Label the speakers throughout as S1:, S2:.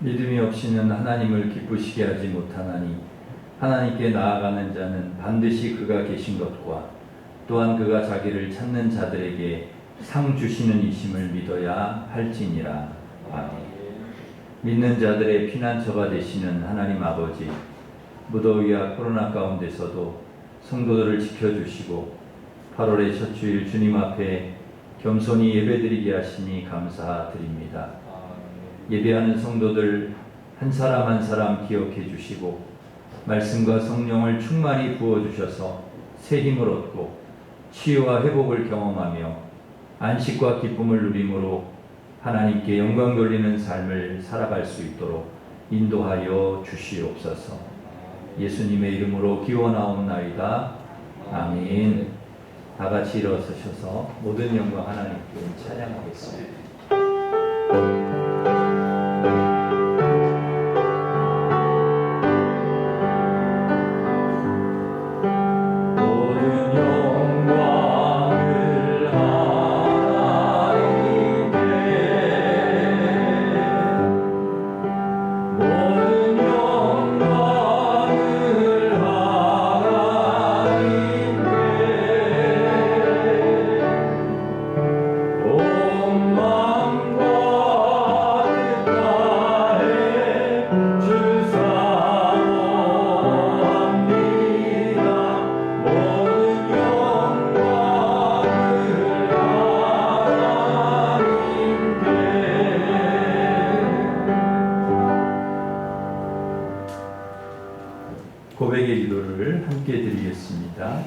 S1: 믿음이 없이는 하나님을 기쁘시게 하지 못하나니 하나님께 나아가는 자는 반드시 그가 계신 것과 또한 그가 자기를 찾는 자들에게 상 주시는 이심을 믿어야 할지니라. 아멘. 믿는 자들의 피난처가 되시는 하나님 아버지, 무더위와 코로나 가운데서도 성도들을 지켜주시고 8월의 첫 주일 주님 앞에 겸손히 예배드리게 하시니 감사드립니다. 예배하는 성도들 한 사람 한 사람 기억해 주시고 말씀과 성령을 충만히 부어주셔서 새 힘을 얻고 치유와 회복을 경험하며 안식과 기쁨을 누림으로 하나님께 영광 돌리는 삶을 살아갈 수 있도록 인도하여 주시옵소서. 예수님의 이름으로 기원하옵나이다. 아멘. 다 같이 일어서셔서 모든 영광 하나님께 찬양하겠습니다. 고백의 기도를 함께 드리겠습니다.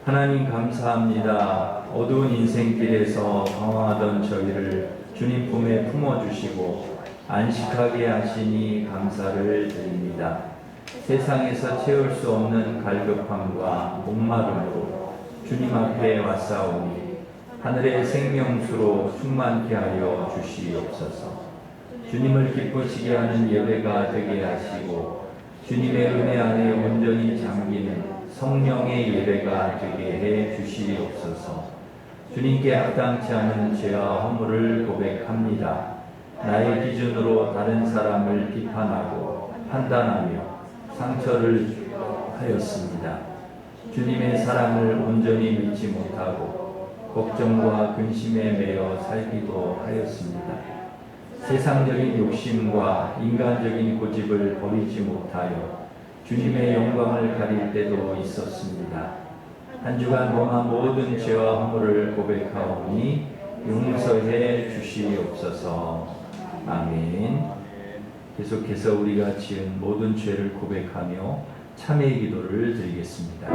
S1: 하나님 감사합니다. 어두운 인생길에서 방황하던 저희를 주님 품에 품어주시고 안식하게 하시니 감사를 드립니다. 세상에서 채울 수 없는 갈급함과 목마름으로 주님 앞에 왔사오니 하늘의 생명수로 충만케 하여 주시옵소서. 주님을 기쁘시게 하는 예배가 되게 하시고 주님의 은혜 안에 온전히 잠기는 성령의 예배가 되게 해 주시옵소서. 주님께 합당치 않은 죄와 허물을 고백합니다. 나의 기준으로 다른 사람을 비판하고 판단하며 상처를 하였습니다. 주님의 사랑을 온전히 믿지 못하고 걱정과 근심에 매여 살기도 하였습니다. 세상적인 욕심과 인간적인 고집을 버리지 못하여 주님의 영광을 가릴 때도 있었습니다. 한 주간 범한 모든 죄와 허물을 고백하오니 용서해 주시옵소서. 아멘. 계속해서 우리가 지은 모든 죄를 고백하며 참회의 기도를 드리겠습니다.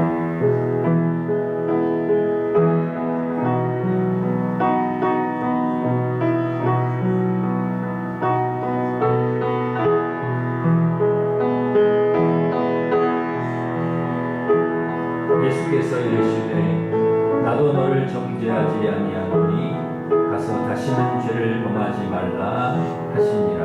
S1: 예수께서 이르시되 나도 너를 정죄하지 아니하노니 가서 다시는 죄를 범하지 말라 하시니라.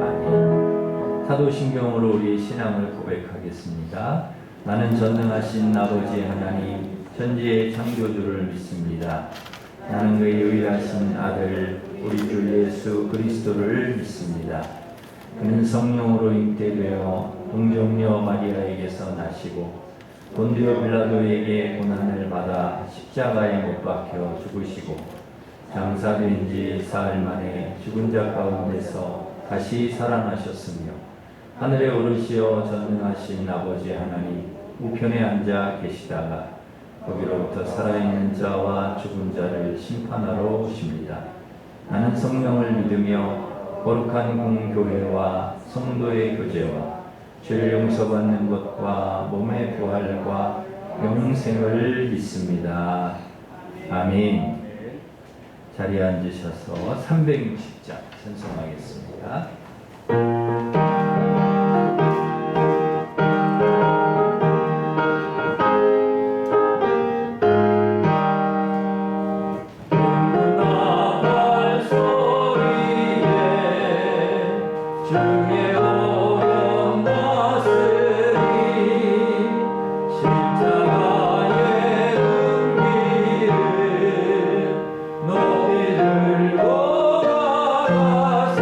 S1: 아멘. 사도신경으로 우리의 신앙을 고백하겠습니다. 나는 전능하신 아버지 하나님 천지의 창조주를 믿습니다. 나는 그의 유일하신 아들 우리 주 예수 그리스도를 믿습니다. 그는 성령으로 잉태되어 동정녀 마리아에게서 나시고 본디오 빌라도에게 고난을 받아 십자가에 못 박혀 죽으시고 장사된 지 사흘 만에 죽은 자 가운데서 다시 살아나셨으며 하늘에 오르시어 전능하신 아버지 하나님 우편에 앉아 계시다가 거기로부터 살아있는 자와 죽은 자를 심판하러 오십니다. 나는 성령을 믿으며 거룩한 공교회와 성도의 교제와 죄를 용서받는 것과 몸의 부활과 영생을 믿습니다. 아멘. 자리에 앉으셔서 360장 찬송하겠습니다.
S2: 높이 들고 가세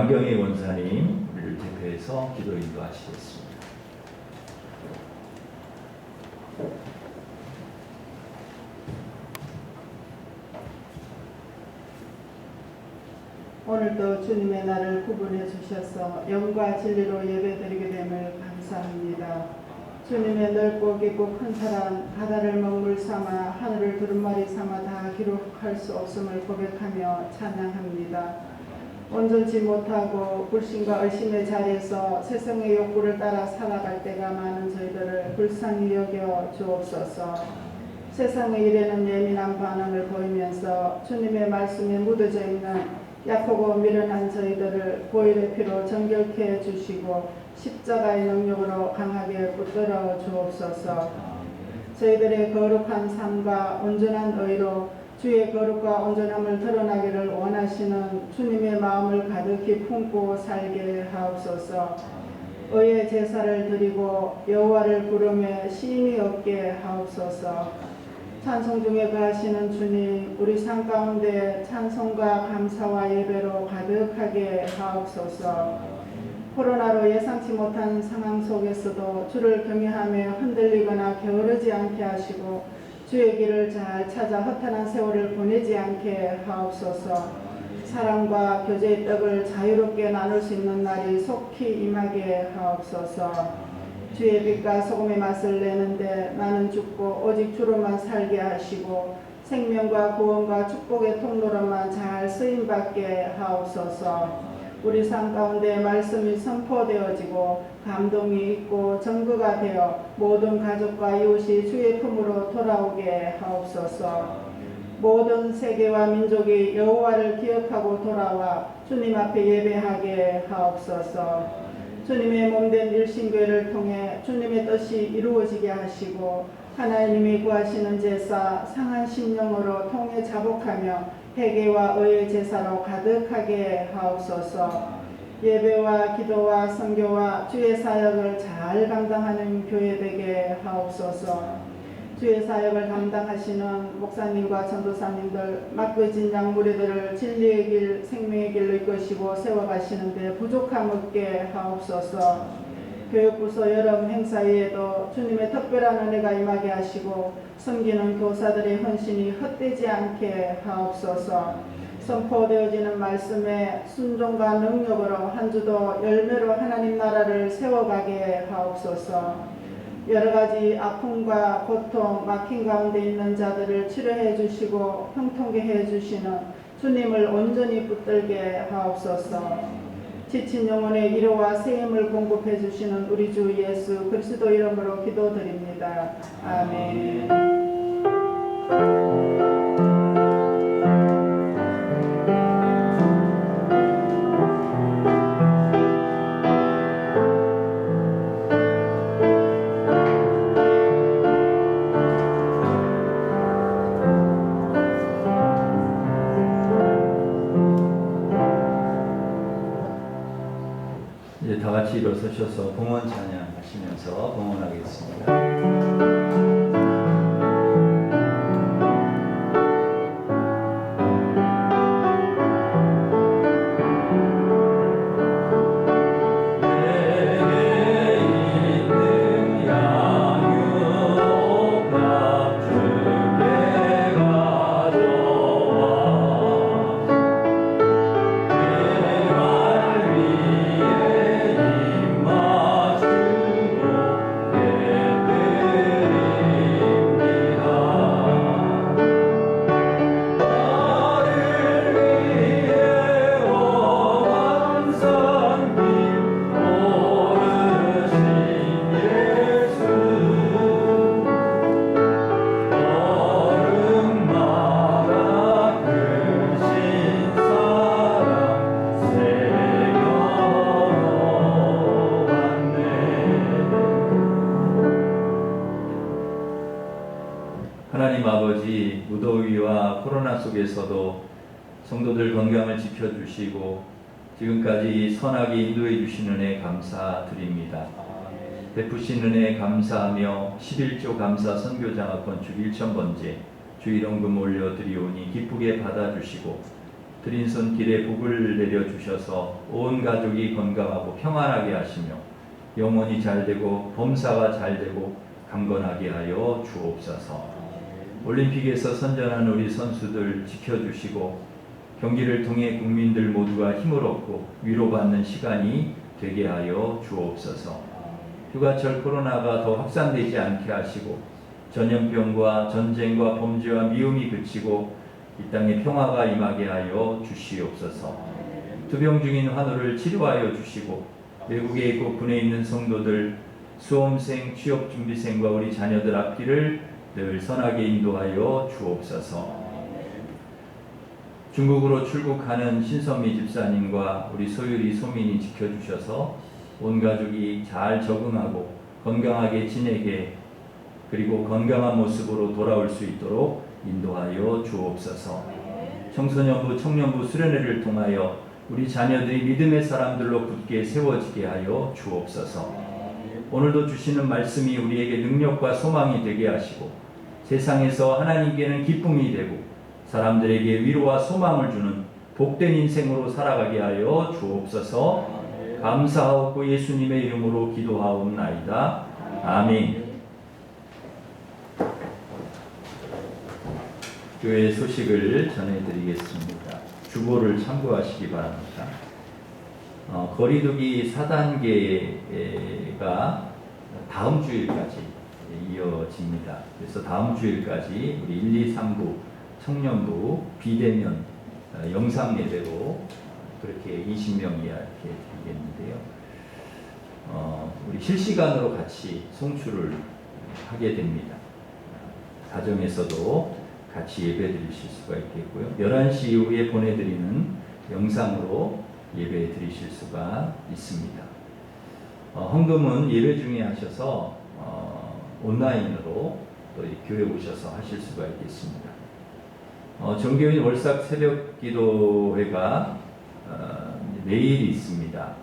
S1: 양경희 원사님 우리를 대표해서 기도 인도하시겠습니다.
S2: 오늘도 주님의 날을 구분해 주셔서 영과 진리로 예배드리게 됨을 감사합니다. 주님의 넓고 깊고 큰 사랑, 바다를 먹물 삼아 하늘을 두루마리 삼아 다 기록할 수 없음을 고백하며 찬양합니다. 온전치 못하고 불신과 의심의 자리에서 세상의 욕구를 따라 살아갈 때가 많은 저희들을 불쌍히 여겨 주옵소서. 세상의 일에는 예민한 반응을 보이면서 주님의 말씀에 묻어져 있는 약하고 미련한 저희들을 보혈의 피로 정결케 해주시고 십자가의 능력으로 강하게 붙들어 주옵소서. 저희들의 거룩한 삶과 온전한 의로 주의 거룩과 온전함을 드러나기를 원하시는 주님의 마음을 가득히 품고 살게 하옵소서. 의의 제사를 드리고 여호와를 부르며 시임이 없게 하옵소서. 찬송 중에 거하시는 주님, 우리 삶 가운데 찬송과 감사와 예배로 가득하게 하옵소서. 코로나로 예상치 못한 상황 속에서도 주를 경외하며 흔들리거나 게으르지 않게 하시고 주의 길을 잘 찾아 허탄한 세월을 보내지 않게 하옵소서. 사랑과 교제의 떡을 자유롭게 나눌 수 있는 날이 속히 임하게 하옵소서. 주의 빛과 소금의 맛을 내는데 나는 죽고 오직 주로만 살게 하시고 생명과 구원과 축복의 통로로만 잘 쓰임받게 하옵소서. 우리 삶 가운데 말씀이 선포되어지고 감동이 있고 증거가 되어 모든 가족과 이웃이 주의 품으로 돌아오게 하옵소서. 모든 세계와 민족이 여호와를 기억하고 돌아와 주님 앞에 예배하게 하옵소서. 주님의 몸된 일신교회를 통해 주님의 뜻이 이루어지게 하시고 하나님이 구하시는 제사 상한 심령으로 통해 자복하며 회개와 의의 제사로 가득하게 하옵소서. 예배와 기도와 선교와 주의 사역을 잘 감당하는 교회 되게 하옵소서. 주의 사역을 감당하시는 목사님과 전도사님들 맡겨진 양무리들을 진리의 길, 생명의 길로 이끄시고 세워가시는데 부족함 없게 하옵소서. 교육부서 여름 행사 외에도 주님의 특별한 은혜가 임하게 하시고 섬기는 교사들의 헌신이 헛되지 않게 하옵소서. 선포되어지는 말씀에 순종과 능력으로 한 주도 열매로 하나님 나라를 세워가게 하옵소서. 여러가지 아픔과 고통, 막힌 가운데 있는 자들을 치료해 주시고 형통케 해 주시는 주님을 온전히 붙들게 하옵소서. 지친 영혼의 위로와 새 힘을 공급해 주시는 우리 주 예수 그리스도 이름으로 기도드립니다. 아멘.
S1: 이제 다 같이 일어서셔서 봉헌 찬양하시면서 봉헌하겠습니다. 하나님 아버지, 무더위와 코로나 속에서도 성도들 건강을 지켜주시고 지금까지 선하게 인도해 주신 은혜 감사드립니다. 베푸신 은혜 감사하며 11조 감사 선교장학권 주 1,000번째 주 일원금 올려드리오니 기쁘게 받아주시고 드린 손길에 복을 내려 주셔서 온 가족이 건강하고 평안하게 하시며 영혼이 잘되고 범사가 잘되고 강건하게 하여 주옵소서. 올림픽에서 선전한 우리 선수들 지켜주시고 경기를 통해 국민들 모두가 힘을 얻고 위로받는 시간이 되게 하여 주옵소서. 휴가철 코로나가 더 확산되지 않게 하시고 전염병과 전쟁과 범죄와 미움이 그치고 이 땅에 평화가 임하게 하여 주시옵소서. 투병 중인 환우를 치료하여 주시고 외국에 있고 군에 있는 성도들, 수험생, 취업준비생과 우리 자녀들 앞길을 늘 선하게 인도하여 주옵소서. 중국으로 출국하는 신선미 집사님과 우리 소율이 소민이 지켜주셔서 온 가족이 잘 적응하고 건강하게 지내게 그리고 건강한 모습으로 돌아올 수 있도록 인도하여 주옵소서. 청소년부, 청년부 수련회를 통하여 우리 자녀들이 믿음의 사람들로 굳게 세워지게 하여 주옵소서. 오늘도 주시는 말씀이 우리에게 능력과 소망이 되게 하시고 세상에서 하나님께는 기쁨이 되고 사람들에게 위로와 소망을 주는 복된 인생으로 살아가게 하여 주옵소서. 감사하고 예수님의 이름으로 기도하옵나이다. 아멘. 교회 소식을 전해드리겠습니다. 주보를 참고하시기 바랍니다. 거리두기 4단계가 다음 주일까지 이어집니다. 그래서 다음 주일까지 우리 1, 2, 3부 청년부 비대면 영상 예배로 그렇게 20명 이하 이렇게 드리겠는데요. 우리 실시간으로 같이 송출을 하게 됩니다. 가정에서도 같이 예배 드리실 수가 있겠고요. 11시 이후에 보내드리는 영상으로 예배 드리실 수가 있습니다. 헌금은 예배 중에 하셔서 온라인으로 또 교회 오셔서 하실 수가 있겠습니다. 정교인 월삭 새벽 기도회가 내일 있습니다.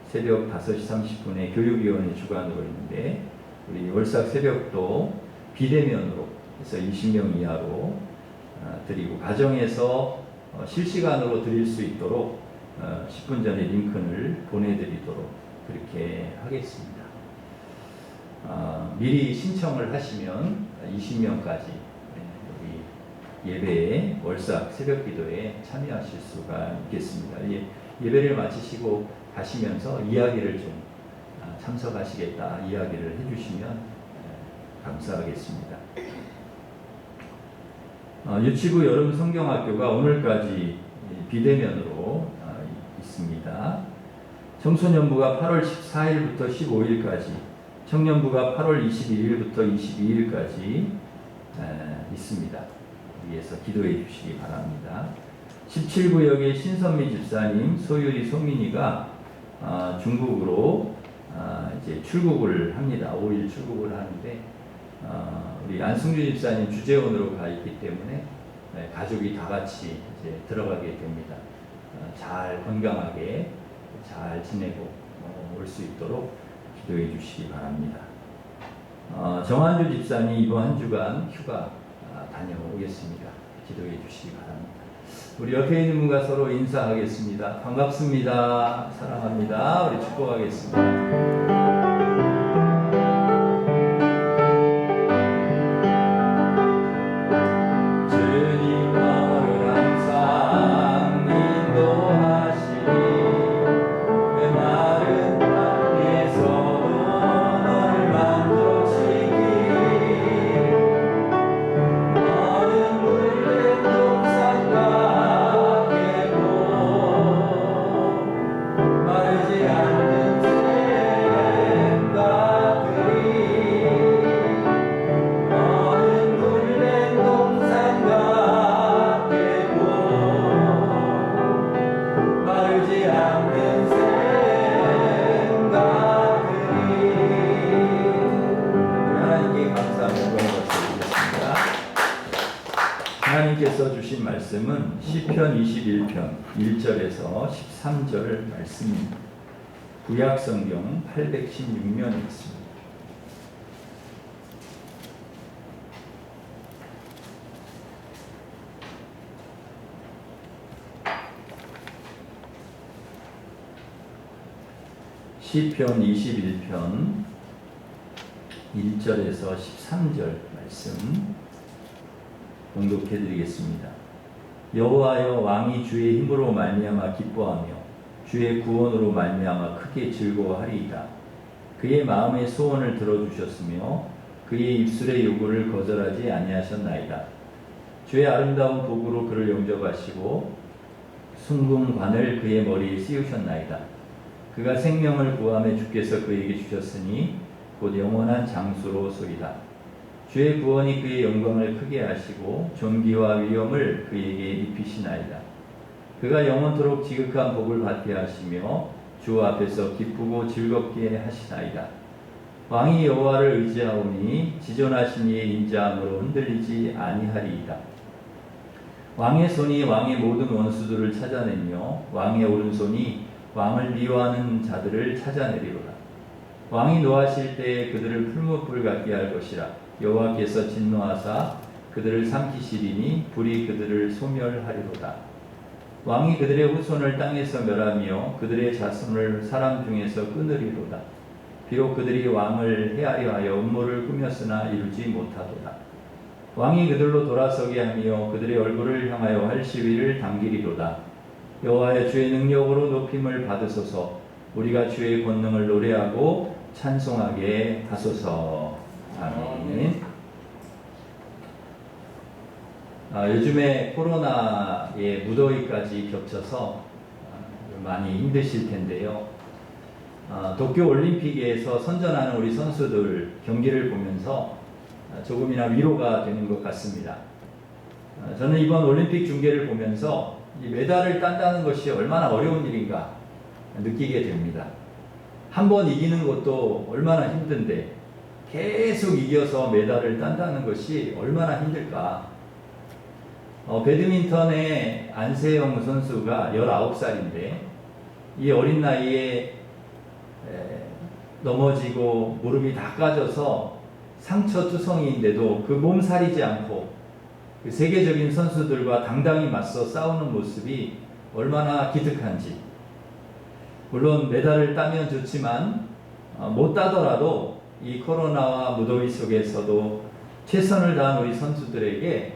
S1: 새벽 5시 30분에 교육위원회 주관으로 있는데 우리 월삭 새벽도 비대면으로 해서 20명 이하로 드리고 가정에서 실시간으로 드릴 수 있도록 10분 전에 링크를 보내드리도록 그렇게 하겠습니다. 미리 신청을 하시면 20명까지 우리 예배에 월삭 새벽기도에 참여하실 수가 있겠습니다. 예배를 마치시고 가시면서 이야기를 좀 참석하시겠다 이야기를 해주시면 감사하겠습니다. 유치부 여름 성경학교가 오늘까지 비대면으로 있습니다. 청소년부가 8월 14일부터 15일까지, 청년부가 8월 21일부터 22일까지 있습니다. 위에서 기도해 주시기 바랍니다. 17구역의 신선미 집사님, 소율이 소민이가 중국으로 이제 출국을 합니다. 5일 출국을 하는데 우리 안승주 집사님 주재원으로 가 있기 때문에 가족이 다 같이 이제 들어가게 됩니다. 잘 건강하게 잘 지내고 올 수 있도록 기도해 주시기 바랍니다. 정한주 집사님 이번 한 주간 휴가 다녀오겠습니다. 기도해 주시기 바랍니다. 우리 옆에 있는 분과 서로 인사하겠습니다. 반갑습니다. 사랑합니다. 우리 축복하겠습니다. 하나님께서 주신 말씀은 시편 21편 1절에서 13절 말씀입니다. 구약성경 816면에 있습니다. 시편 21편 1절에서 13절 말씀 봉독해 드리겠습니다. 여호와여, 왕이 주의 힘으로 말미암아 기뻐하며 주의 구원으로 말미암아 크게 즐거워하리이다. 그의 마음의 소원을 들어주셨으며 그의 입술의 요구를 거절하지 아니하셨나이다. 주의 아름다운 복으로 그를 영접하시고 순금관을 그의 머리에 씌우셨나이다. 그가 생명을 구함에 주께서 그에게 주셨으니 곧 영원한 장수로소이다. 주의 구원이 그의 영광을 크게 하시고 존귀와 위엄을 그에게 입히시나이다. 그가 영원토록 지극한 복을 받게 하시며 주 앞에서 기쁘고 즐겁게 하시나이다. 왕이 여호와를 의지하오니 지존하신 이의 인자함으로 흔들리지 아니하리이다. 왕의 손이 왕의 모든 원수들을 찾아내며 왕의 오른손이 왕을 미워하는 자들을 찾아내리로다. 왕이 노하실 때에 그들을 풀무불 같게 할 것이라. 여호와께서 진노하사 그들을 삼키시리니 불이 그들을 소멸하리로다. 왕이 그들의 후손을 땅에서 멸하며 그들의 자손을 사람 중에서 끊으리로다. 비록 그들이 왕을 헤아려 하여 음모를 꾸몄으나 이루지 못하도다. 왕이 그들로 돌아서게 하며 그들의 얼굴을 향하여 할 시위를 당기리로다. 여호와의 주의 능력으로 높임을 받으소서. 우리가 주의 권능을 노래하고 찬송하게 하소서. 아멘. 요즘에 코로나에 무더위까지 겹쳐서 많이 힘드실 텐데요. 도쿄 올림픽에서 선전하는 우리 선수들 경기를 보면서 조금이나 위로가 되는 것 같습니다. 저는 이번 올림픽 중계를 보면서 이 메달을 딴다는 것이 얼마나 어려운 일인가 느끼게 됩니다. 한 번 이기는 것도 얼마나 힘든데 계속 이겨서 메달을 딴다는 것이 얼마나 힘들까. 배드민턴의 안세영 선수가 19살인데 이 어린 나이에 넘어지고 무릎이 다 까져서 상처투성이인데도 그 몸살이지 않고 그 세계적인 선수들과 당당히 맞서 싸우는 모습이 얼마나 기특한지. 물론 메달을 따면 좋지만 못 따더라도 이 코로나와 무더위 속에서도 최선을 다한 우리 선수들에게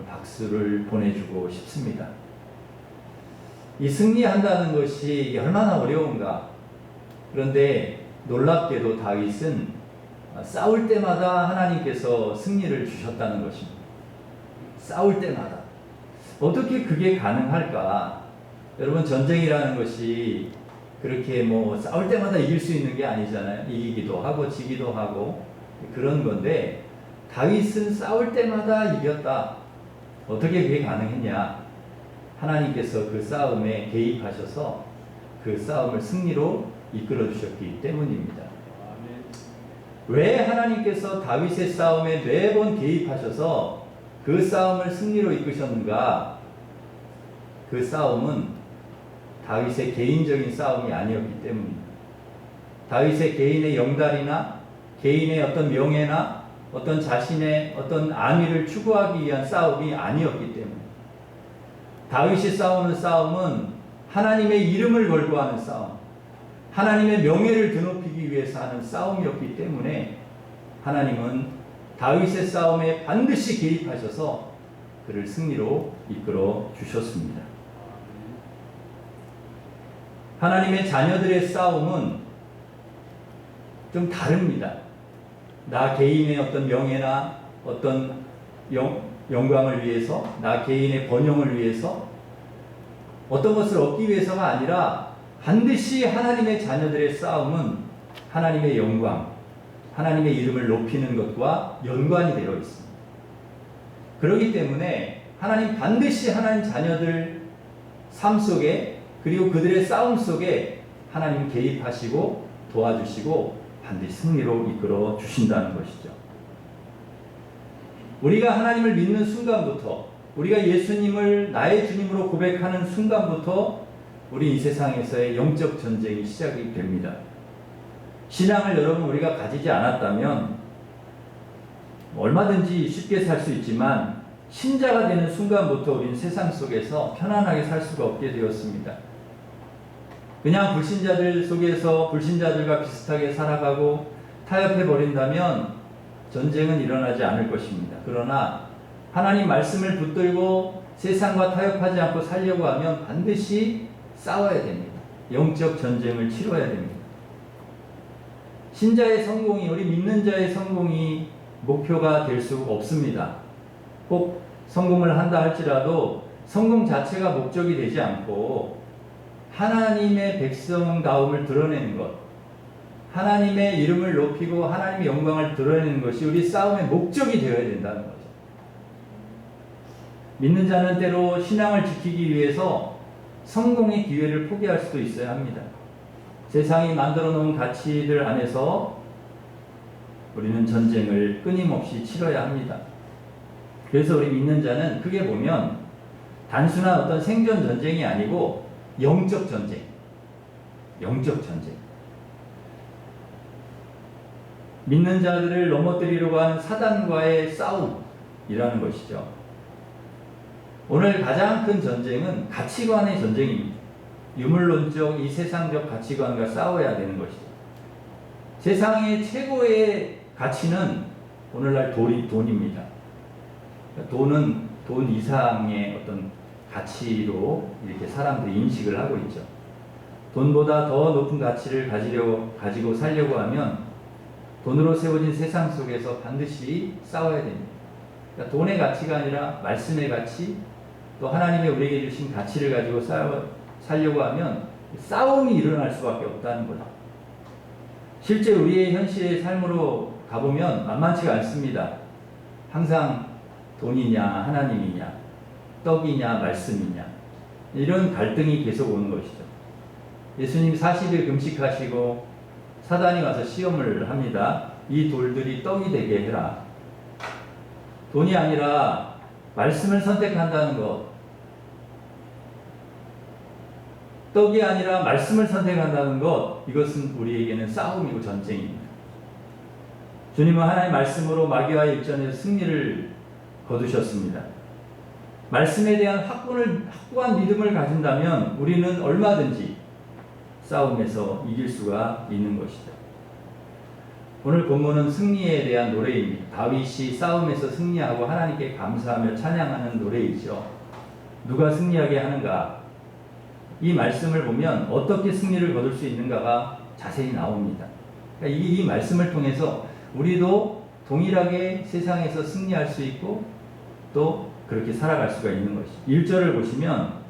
S1: 박수를 보내주고 싶습니다. 이 승리한다는 것이 얼마나 어려운가. 그런데 놀랍게도 다윗은 싸울 때마다 하나님께서 승리를 주셨다는 것입니다. 싸울 때마다. 어떻게 그게 가능할까? 여러분, 전쟁이라는 것이 그렇게 싸울 때마다 이길 수 있는 게 아니잖아요. 이기기도 하고 지기도 하고 그런 건데 다윗은 싸울 때마다 이겼다. 어떻게 그게 가능했냐? 하나님께서 그 싸움에 개입하셔서 그 싸움을 승리로 이끌어 주셨기 때문입니다. 왜 하나님께서 다윗의 싸움에 매번 개입하셔서 그 싸움을 승리로 이끄셨는가? 그 싸움은 다윗의 개인적인 싸움이 아니었기 때문입니다. 다윗의 개인의 영달이나 개인의 어떤 명예나 어떤 자신의 어떤 안위를 추구하기 위한 싸움이 아니었기 때문에 다윗이 싸우는 싸움은 하나님의 이름을 걸고 하는 싸움, 하나님의 명예를 드높이기 위해서 하는 싸움이었기 때문에 하나님은 다윗의 싸움에 반드시 개입하셔서 그를 승리로 이끌어 주셨습니다. 하나님의 자녀들의 싸움은 좀 다릅니다. 나 개인의 어떤 명예나 어떤 영광을 위해서, 나 개인의 번영을 위해서 어떤 것을 얻기 위해서가 아니라 반드시 하나님의 자녀들의 싸움은 하나님의 영광, 하나님의 이름을 높이는 것과 연관이 되어 있습니다. 그렇기 때문에 하나님 반드시 하나님 자녀들 삶 속에 그리고 그들의 싸움 속에 하나님 개입하시고 도와주시고 반드시 승리로 이끌어 주신다는 것이죠. 우리가 하나님을 믿는 순간부터, 우리가 예수님을 나의 주님으로 고백하는 순간부터 우리 이 세상에서의 영적 전쟁이 시작이 됩니다. 신앙을 여러분 우리가 가지지 않았다면 얼마든지 쉽게 살 수 있지만 신자가 되는 순간부터 우리는 세상 속에서 편안하게 살 수가 없게 되었습니다. 그냥 불신자들 속에서 불신자들과 비슷하게 살아가고 타협해 버린다면 전쟁은 일어나지 않을 것입니다. 그러나 하나님 말씀을 붙들고 세상과 타협하지 않고 살려고 하면 반드시 싸워야 됩니다. 영적 전쟁을 치러야 됩니다. 신자의 성공이, 우리 믿는 자의 성공이 목표가 될 수 없습니다. 꼭 성공을 한다 할지라도 성공 자체가 목적이 되지 않고 하나님의 백성다움을 드러내는 것, 하나님의 이름을 높이고 하나님의 영광을 드러내는 것이 우리 싸움의 목적이 되어야 된다는 거죠. 믿는 자는 때로 신앙을 지키기 위해서 성공의 기회를 포기할 수도 있어야 합니다. 세상이 만들어 놓은 가치들 안에서 우리는 전쟁을 끊임없이 치러야 합니다. 그래서 우리 믿는 자는 크게 보면 단순한 어떤 생존 전쟁이 아니고 영적 전쟁, 영적 전쟁. 믿는 자들을 넘어뜨리려고 하는 사단과의 싸움이라는 것이죠. 오늘 가장 큰 전쟁은 가치관의 전쟁입니다. 유물론적 이 세상적 가치관과 싸워야 되는 것이죠. 세상의 최고의 가치는 오늘날 돈입니다. 돈은 돈 이상의 어떤 가치로 이렇게 사람들이 인식을 하고 있죠. 돈보다 더 높은 가치를 가지고 살려고 하면 돈으로 세워진 세상 속에서 반드시 싸워야 됩니다. 그러니까 돈의 가치가 아니라 말씀의 가치, 또 하나님의 우리에게 주신 가치를 가지고 살려고 하면 싸움이 일어날 수밖에 없다는 거죠. 실제 우리의 현실의 삶으로 가보면 만만치가 않습니다. 항상 돈이냐 하나님이냐, 떡이냐 말씀이냐, 이런 갈등이 계속 오는 것이죠. 예수님 40일 금식하시고 사단이 와서 시험을 합니다. 이 돌들이 떡이 되게 해라. 돈이 아니라 말씀을 선택한다는 것, 떡이 아니라 말씀을 선택한다는 것, 이것은 우리에게는 싸움이고 전쟁입니다. 주님은 하나님의 말씀으로 마귀와의 일전에서 승리를 거두셨습니다. 말씀에 대한 확고한 믿음을 가진다면 우리는 얼마든지 싸움에서 이길 수가 있는 것이죠. 오늘 본문은 승리에 대한 노래입니다. 다윗이 싸움에서 승리하고 하나님께 감사하며 찬양하는 노래이죠. 누가 승리하게 하는가? 이 말씀을 보면 어떻게 승리를 거둘 수 있는가가 자세히 나옵니다. 그러니까 이 말씀을 통해서 우리도 동일하게 세상에서 승리할 수 있고 또 그렇게 살아갈 수가 있는 것이죠. 1절을 보시면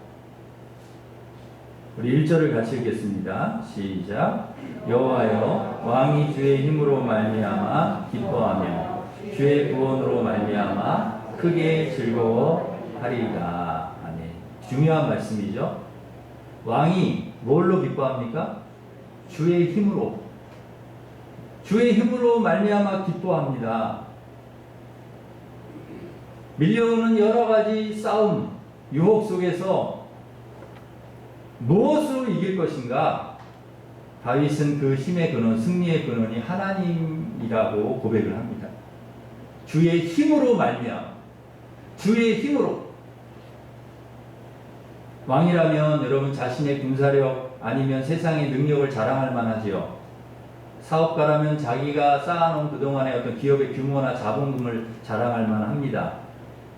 S1: 우리 1절을 같이 읽겠습니다. 시작. 여호와여, 왕이 주의 힘으로 말미암아 기뻐하며 주의 구원으로 말미암아 크게 즐거워하리이다. 아멘. 중요한 말씀이죠. 왕이 뭘로 기뻐합니까? 주의 힘으로. 주의 힘으로 말미암아 기뻐합니다. 밀려오는 여러 가지 싸움, 유혹 속에서 무엇으로 이길 것인가? 다윗은 그 힘의 근원, 승리의 근원이 하나님이라고 고백을 합니다. 주의 힘으로 말미암아, 주의 힘으로. 왕이라면 여러분 자신의 군사력 아니면 세상의 능력을 자랑할 만하지요. 사업가라면 자기가 쌓아놓은 그동안의 어떤 기업의 규모나 자본금을 자랑할 만합니다.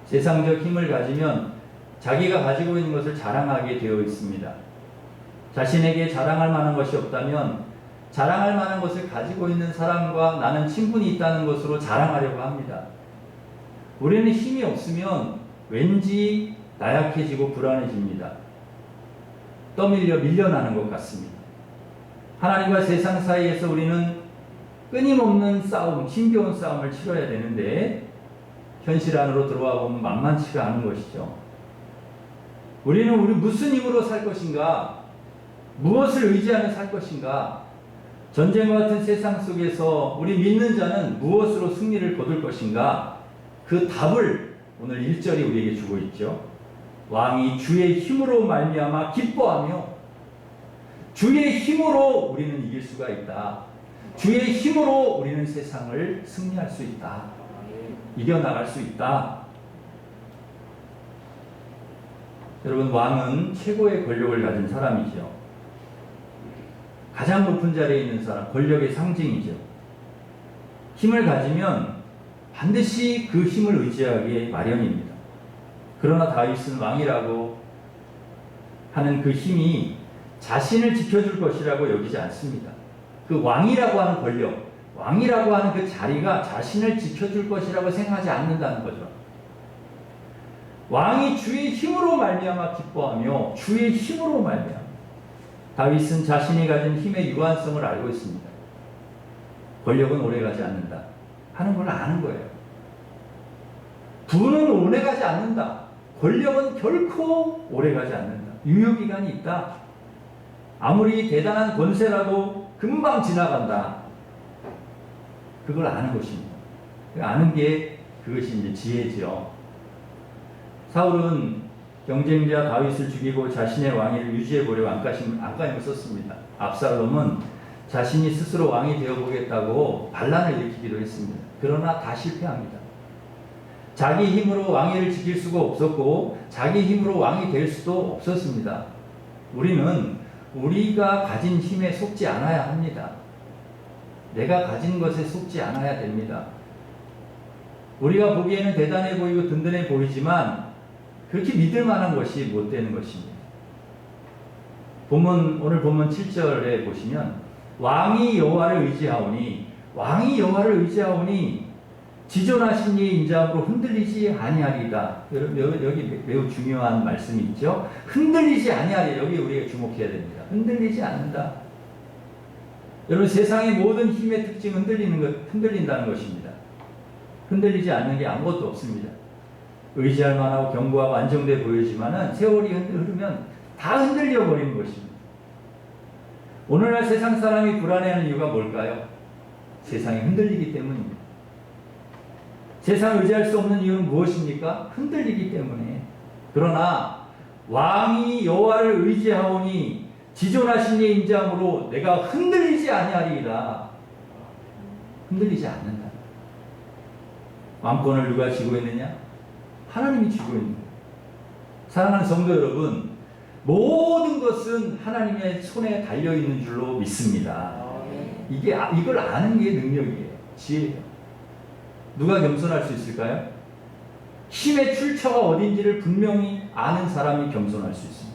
S1: 세상적 힘을 가지면 자기가 가지고 있는 것을 자랑하게 되어 있습니다. 자신에게 자랑할 만한 것이 없다면 자랑할 만한 것을 가지고 있는 사람과 나는 친분이 있다는 것으로 자랑하려고 합니다. 우리는 힘이 없으면 왠지 나약해지고 불안해집니다. 떠밀려 밀려나는 것 같습니다. 하나님과 세상 사이에서 우리는 끊임없는 싸움, 힘겨운 싸움을 치러야 되는데 현실 안으로 들어와 보면 만만치가 않은 것이죠. 우리 무슨 힘으로 살 것인가? 무엇을 의지하며 살 것인가? 전쟁과 같은 세상 속에서 우리 믿는 자는 무엇으로 승리를 거둘 것인가? 그 답을 오늘 1절이 우리에게 주고 있죠. 왕이 주의 힘으로 말미암아 기뻐하며, 주의 힘으로 우리는 이길 수가 있다. 주의 힘으로 우리는 세상을 승리할 수 있다. 이겨나갈 수 있다. 여러분, 왕은 최고의 권력을 가진 사람이죠. 가장 높은 자리에 있는 사람, 권력의 상징이죠. 힘을 가지면 반드시 그 힘을 의지하기에 마련입니다. 그러나 다윗은 왕이라고 하는 그 힘이 자신을 지켜줄 것이라고 여기지 않습니다. 그 왕이라고 하는 권력, 왕이라고 하는 그 자리가 자신을 지켜줄 것이라고 생각하지 않는다는 거죠. 왕이 주의 힘으로 말미암아 기뻐하며 주의 힘으로 말미암아. 다윗은 자신이 가진 힘의 유한성을 알고 있습니다. 권력은 오래가지 않는다 하는 걸 아는 거예요. 부는 오래가지 않는다. 권력은 결코 오래가지 않는다. 유효기간이 있다. 아무리 대단한 권세라도 금방 지나간다. 그걸 아는 것입니다. 아는 게 그것이 이제 지혜죠. 사울은 경쟁자 다윗을 죽이고 자신의 왕위를 유지해 보려고 안간힘을 썼습니다. 압살롬은 자신이 스스로 왕이 되어보겠다고 반란을 일으키기도 했습니다. 그러나 다 실패합니다. 자기 힘으로 왕위를 지킬 수가 없었고 자기 힘으로 왕이 될 수도 없었습니다. 우리는 우리가 가진 힘에 속지 않아야 합니다. 내가 가진 것에 속지 않아야 됩니다. 우리가 보기에는 대단해 보이고 든든해 보이지만 그렇게 믿을 만한 것이 못 되는 것입니다. 오늘 본문 7절에 보시면 왕이 여호와를 의지하오니 지존하신 이의 인자함으로 흔들리지 아니하리다. 여기 매우 중요한 말씀이 있죠. 흔들리지 아니하리. 여기 우리가 주목해야 됩니다. 흔들리지 않는다. 여러분, 세상의 모든 힘의 특징은 흔들린다는 것입니다. 흔들리지 않는 게 아무것도 없습니다. 의지할 만하고 견고하고 안정돼 보이지만은 세월이 흐르면 다 흔들려 버리는 것입니다. 오늘날 세상 사람이 불안해하는 이유가 뭘까요? 세상이 흔들리기 때문입니다. 세상을 의지할 수 없는 이유는 무엇입니까? 흔들리기 때문에. 그러나 왕이 여호와를 의지하오니 지존하신 이의 인자함으로 내가 흔들리지 아니하리이다. 흔들리지 않는다. 왕권을 누가 쥐고 있느냐? 하나님이 쥐고 있는 거예요. 사랑하는 성도 여러분, 모든 것은 하나님의 손에 달려있는 줄로 믿습니다. 이걸 아는 게 능력이에요. 지혜예요. 누가 겸손할 수 있을까요? 힘의 출처가 어딘지를 분명히 아는 사람이 겸손할 수 있습니다.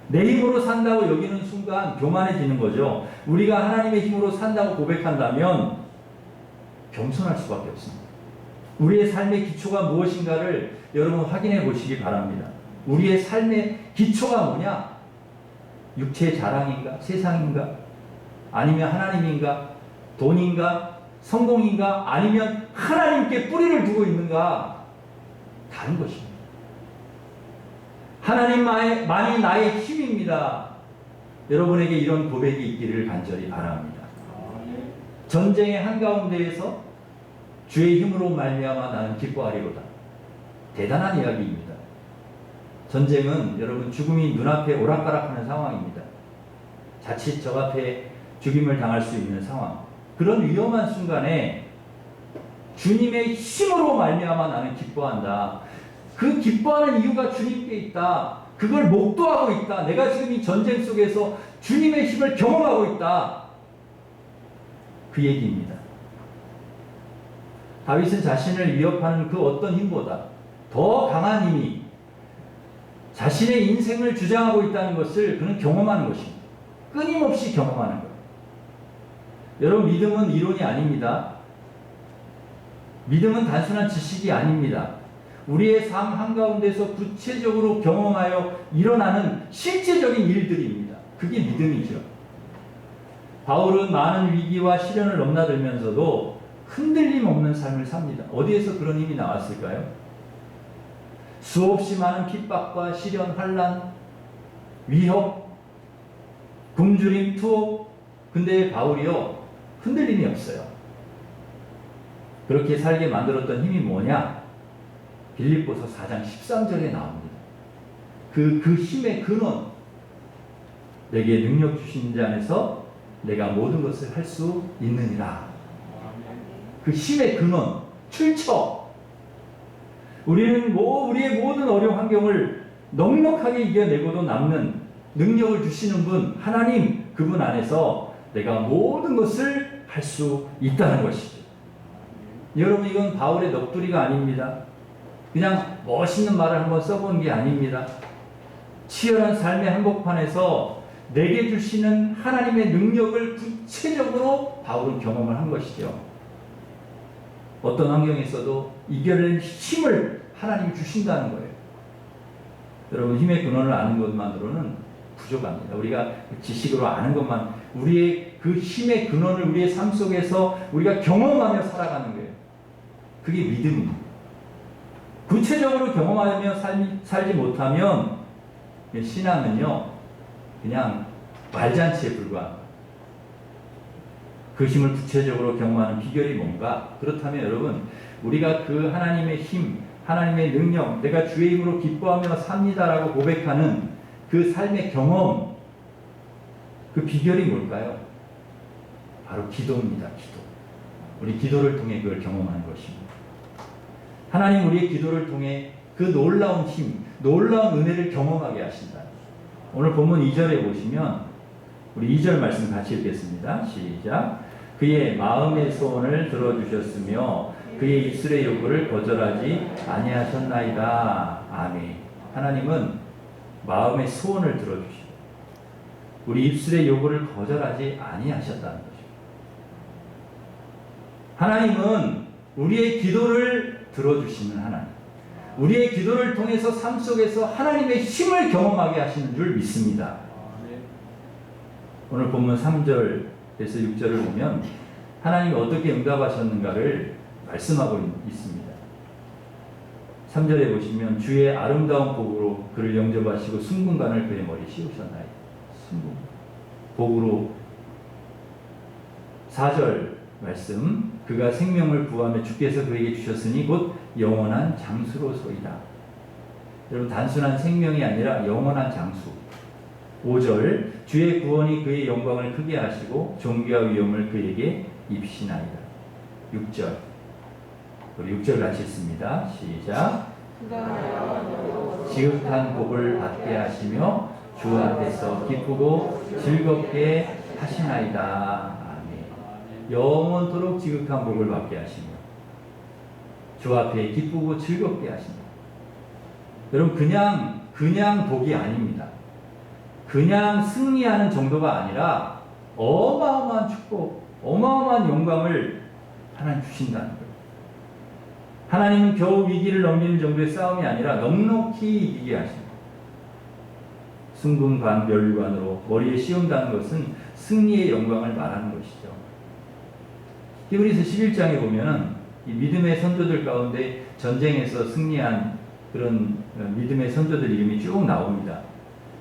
S1: 내 힘으로 산다고 여기는 순간 교만해지는 거죠. 우리가 하나님의 힘으로 산다고 고백한다면 겸손할 수밖에 없습니다. 우리의 삶의 기초가 무엇인가를 여러분 확인해 보시기 바랍니다. 우리의 삶의 기초가 뭐냐? 육체의 자랑인가? 세상인가? 아니면 하나님인가? 돈인가? 성공인가? 아니면 하나님께 뿌리를 두고 있는가? 다른 것입니다. 하나님만이 나의 힘입니다. 여러분에게 이런 고백이 있기를 간절히 바랍니다. 전쟁의 한가운데에서 주의 힘으로 말미암아 나는 기뻐하리로다. 대단한 이야기입니다. 전쟁은 여러분 죽음이 눈앞에 오락가락하는 상황입니다. 자칫 저 앞에 죽임을 당할 수 있는 상황. 그런 위험한 순간에 주님의 힘으로 말미암아 나는 기뻐한다. 그 기뻐하는 이유가 주님께 있다. 그걸 목도하고 있다. 내가 지금 이 전쟁 속에서 주님의 힘을 경험하고 있다. 그 얘기입니다. 다윗은 자신을 위협하는 그 어떤 힘보다 더 강한 힘이 자신의 인생을 주장하고 있다는 것을 그는 경험하는 것입니다. 끊임없이 경험하는 거예요. 여러분, 믿음은 이론이 아닙니다. 믿음은 단순한 지식이 아닙니다. 우리의 삶 한가운데서 구체적으로 경험하여 일어나는 실제적인 일들입니다. 그게 믿음이죠. 바울은 많은 위기와 시련을 넘나들면서도 흔들림 없는 삶을 삽니다. 어디에서 그런 힘이 나왔을까요? 수없이 많은 핍박과 시련, 환난, 위협, 굶주림, 투옥. 근데 바울이요, 흔들림이 없어요. 그렇게 살게 만들었던 힘이 뭐냐? 빌립보서 4장 13절에 나옵니다. 그 힘의 근원, 내게 능력 주신 자 안에서 내가 모든 것을 할 수 있느니라. 그 힘의 근원, 출처. 우리는 우리의 모든 어려운 환경을 넉넉하게 이겨내고도 남는 능력을 주시는 분, 하나님, 그분 안에서 내가 모든 것을 할 수 있다는 것이죠. 여러분, 이건 바울의 넋두리가 아닙니다. 그냥 멋있는 말을 한번 써본 게 아닙니다. 치열한 삶의 한복판에서 내게 주시는 하나님의 능력을 구체적으로 바울은 경험을 한 것이죠. 어떤 환경에서도 이겨낼 힘을 하나님이 주신다는 거예요. 여러분, 힘의 근원을 아는 것만으로는 부족합니다. 우리가 지식으로 아는 것만, 우리의 그 힘의 근원을 우리의 삶 속에서 우리가 경험하며 살아가는 거예요. 그게 믿음입니다. 구체적으로 경험하며 살지 못하면 신앙은요, 그냥 말잔치에 불과합니다. 그 힘을 구체적으로 경험하는 비결이 뭔가? 그렇다면 여러분, 우리가 그 하나님의 힘, 하나님의 능력, 내가 주의 힘으로 기뻐하며 삽니다라고 고백하는 그 삶의 경험, 그 비결이 뭘까요? 바로 기도입니다. 기도. 우리 기도를 통해 그걸 경험하는 것입니다. 하나님, 우리의 기도를 통해 그 놀라운 힘, 놀라운 은혜를 경험하게 하신다. 오늘 본문 2절에 보시면 우리 2절 말씀 같이 읽겠습니다. 시작. 그의 마음의 소원을 들어주셨으며 그의 입술의 요구를 거절하지 아니하셨나이다. 아멘. 하나님은 마음의 소원을 들어주시고 우리 입술의 요구를 거절하지 아니하셨다는 것입니다. 하나님은 우리의 기도를 들어주시는 하나님, 우리의 기도를 통해서 삶 속에서 하나님의 힘을 경험하게 하시는 줄 믿습니다. 오늘 본문 3절에서 6절을 보면 하나님이 어떻게 응답하셨는가를 말씀하고 있습니다. 3절에 보시면 주의 아름다운 복으로 그를 영접하시고 순금관을 그의 머리에 씌우셨나이다. 순금 복으로. 4절 말씀, 그가 생명을 구하며 주께서 그에게 주셨으니 곧 영원한 장수로소이다. 여러분, 단순한 생명이 아니라 영원한 장수. 5절, 주의 구원이 그의 영광을 크게 하시고 존귀와 위엄을 그에게 입히시나이다. 6절, 우리 6절 같이 읽습니다. 시작. 지극한 복을 받게 하시며 주 앞에서 기쁘고 즐겁게 하시나이다. 아멘. 영원토록 지극한 복을 받게 하시며 주 앞에 기쁘고 즐겁게 하신다. 여러분, 그냥 복이 아닙니다. 그냥 승리하는 정도가 아니라 어마어마한 축복, 어마어마한 영광을 하나님 주신다는 거예요. 하나님은 겨우 위기를 넘기는 정도의 싸움이 아니라 넉넉히 이기게 하십니다. 순금관, 멸관으로 머리에 씌운다는 것은 승리의 영광을 말하는 것이죠. 히브리서 11장에 보면은 이 믿음의 선조들 가운데 전쟁에서 승리한 그런 믿음의 선조들 이름이 쭉 나옵니다.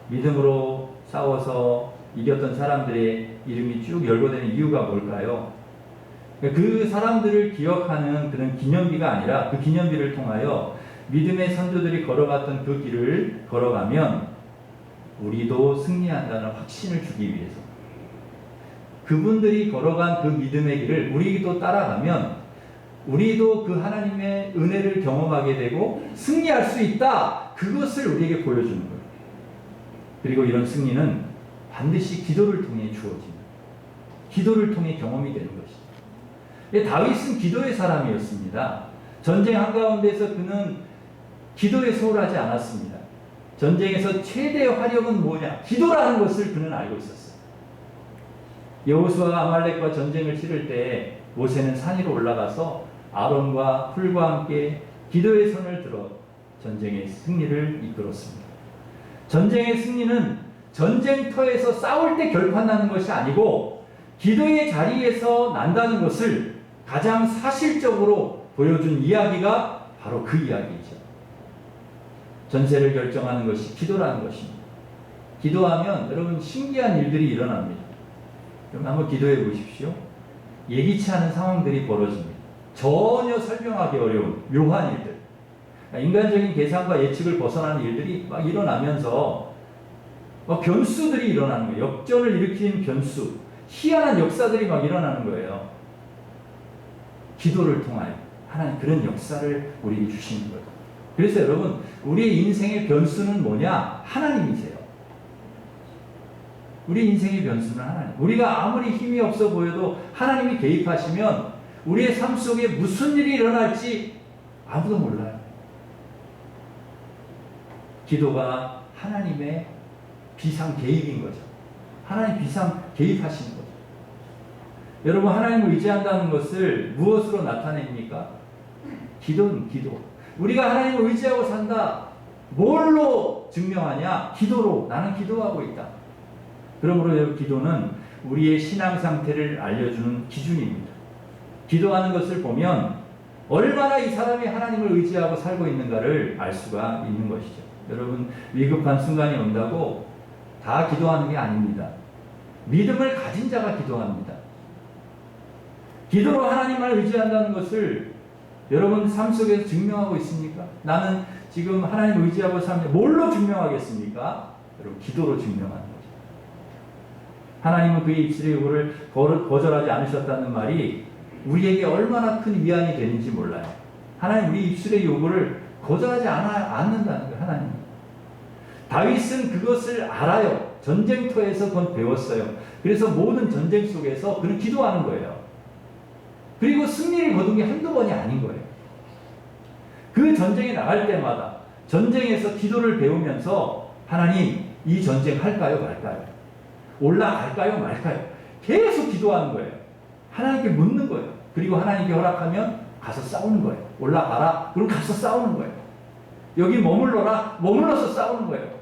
S1: 믿음으로 싸워서 이겼던 사람들의 이름이 쭉 열거되는 이유가 뭘까요? 그 사람들을 기억하는 그런 기념비가 아니라 그 기념비를 통하여 믿음의 선조들이 걸어갔던 그 길을 걸어가면 우리도 승리한다는 확신을 주기 위해서, 그분들이 걸어간 그 믿음의 길을 우리도 따라가면 우리도 그 하나님의 은혜를 경험하게 되고 승리할 수 있다, 그것을 우리에게 보여주는 거예요. 그리고 이런 승리는 반드시 기도를 통해 주어집니다. 기도를 통해 경험이 되는 것이죠. 다윗은 기도의 사람이었습니다. 전쟁 한가운데서 그는 기도에 소홀하지 않았습니다. 전쟁에서 최대의 화력은 뭐냐? 기도라는 것을 그는 알고 있었어요. 여호수아가 아말렉과 전쟁을 치를 때 모세는 산 위로 올라가서 아론과 훌과 함께 기도의 손을 들어 전쟁의 승리를 이끌었습니다. 전쟁의 승리는 전쟁터에서 싸울 때 결판나는 것이 아니고 기도의 자리에서 난다는 것을 가장 사실적으로 보여준 이야기가 바로 그 이야기이죠. 전세를 결정하는 것이 기도라는 것입니다. 기도하면 여러분 신기한 일들이 일어납니다. 여러분 한번 기도해 보십시오. 예기치 않은 상황들이 벌어집니다. 전혀 설명하기 어려운 묘한 일들, 인간적인 계산과 예측을 벗어나는 일들이 막 일어나면서 변수들이 일어나는 거예요. 역전을 일으키는 변수, 희한한 역사들이 막 일어나는 거예요. 기도를 통하여 하나님 그런 역사를 우리에게 주시는 거예요. 그래서 여러분, 우리의 인생의 변수는 뭐냐? 하나님이세요. 우리 인생의 변수는 하나님. 우리가 아무리 힘이 없어 보여도 하나님이 개입하시면 우리의 삶 속에 무슨 일이 일어날지 아무도 몰라요. 기도가 하나님의 비상 개입인 거죠. 하나님 비상 개입하시는 거죠. 여러분, 하나님을 의지한다는 것을 무엇으로 나타냅니까? 기도는 기도. 우리가 하나님을 의지하고 산다. 뭘로 증명하냐? 기도로. 나는 기도하고 있다. 그러므로 기도는 우리의 신앙 상태를 알려주는 기준입니다. 기도하는 것을 보면 얼마나 이 사람이 하나님을 의지하고 살고 있는가를 알 수가 있는 것이죠. 여러분, 위급한 순간이 온다고 다 기도하는 게 아닙니다. 믿음을 가진 자가 기도합니다. 기도로 하나님만 의지한다는 것을 여러분 삶 속에서 증명하고 있습니까? 나는 지금 하나님을 의지하고 삽니다. 뭘로 증명하겠습니까? 여러분, 기도로 증명하는 거죠. 하나님은 그의 입술의 요구를 거절하지 않으셨다는 말이 우리에게 얼마나 큰 위안이 되는지 몰라요. 하나님 우리 입술의 요구를 거절하지 않는다는 거예요. 하나님. 다윗은 그것을 알아요. 전쟁터에서 그건 배웠어요. 그래서 모든 전쟁 속에서 그는 기도하는 거예요. 그리고 승리를 거둔 게 한두 번이 아닌 거예요. 그 전쟁에 나갈 때마다 전쟁에서 기도를 배우면서 하나님, 이 전쟁 할까요 말까요? 올라갈까요 말까요? 계속 기도하는 거예요. 하나님께 묻는 거예요. 그리고 하나님께 허락하면 가서 싸우는 거예요. 올라가라. 그럼 가서 싸우는 거예요. 여기 머물러라. 머물러서 싸우는 거예요.